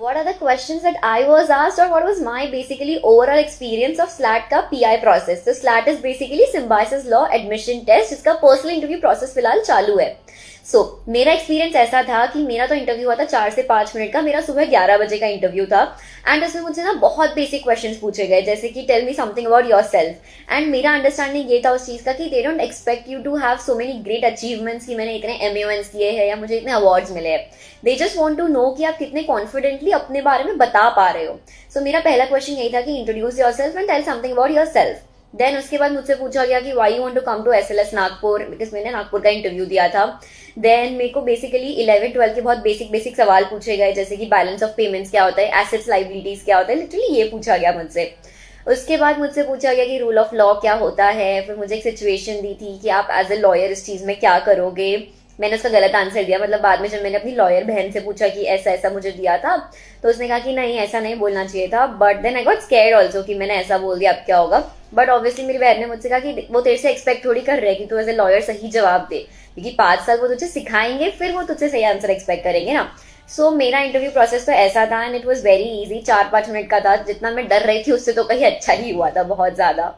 What are the questions that I was asked, or what was my basically overall experience of SLAT का PI process? तो SLAT is basically Symbiosis Law Admission Test, जिसका personal interview process फिलहाल चालू है. मेरा experience ऐसा था कि मेरा तो इंटरव्यू हुआ था 4 से 5 मिनट का. मेरा सुबह 11 बजे का इंटरव्यू था. एंड उसमें मुझसे ना बहुत बेसिक क्वेश्चंस पूछे गए, जैसे कि tell me something about yourself. And मेरा अंडरस्टैंडिंग ये था उस चीज का कि they don't expect you to have so many great achievements, कि मैंने इतने MUNs किए हैं या मुझे इतने अवार्ड्स मिले हैं. They just want to know कि आप कितने कॉन्फिडेंटली अपने बारे में बता पा रहे हो. मेरा पहला क्वेश्चन यही था कि introduce yourself and tell something about yourself. Then उसके बाद मुझसे पूछा गया कि why you want to come to SLS Nagpur, because मैंने नागपुर का इंटरव्यू दिया था. देन मेरे को बेसिकली 11-12 के बहुत बेसिक बेसिक सवाल पूछे गए, जैसे कि बैलेंस ऑफ पेमेंट्स क्या होता है, एसेट्स लाइबिलिटीज क्या होता है, लिटरली ये पूछा गया मुझसे. उसके बाद मुझसे पूछा गया कि रूल ऑफ लॉ क्या होता है. फिर मुझे एक सिचुएशन दी थी कि आप एज ए लॉयर इस चीज में क्या करोगे. मैंने उसका गलत आंसर दिया, मतलब बाद में जब मैंने अपनी लॉयर बहन से पूछा कि ऐसा ऐसा मुझे दिया था, तो उसने कहा कि नहीं ऐसा नहीं बोलना चाहिए था. But then I got scared also कि मैंने ऐसा बोल दिया, अब क्या होगा. बट ऑब्वियसली मेरी बहन ने मुझसे कहा कि वो तेरे से एक्सपेक्ट थोड़ी कर रहे हैं कि तू एज ए लॉयर सही जवाब दे, क्योंकि 5 साल वो तुझे सिखाएंगे, फिर वो तुझसे सही आंसर एक्सपेक्ट करेंगे ना. मेरा इंटरव्यू प्रोसेस तो ऐसा था and it was very easy. 4-5 minute का था. जितना मैं डर रही थी उससे तो कहीं अच्छा ही हुआ था, बहुत ज्यादा.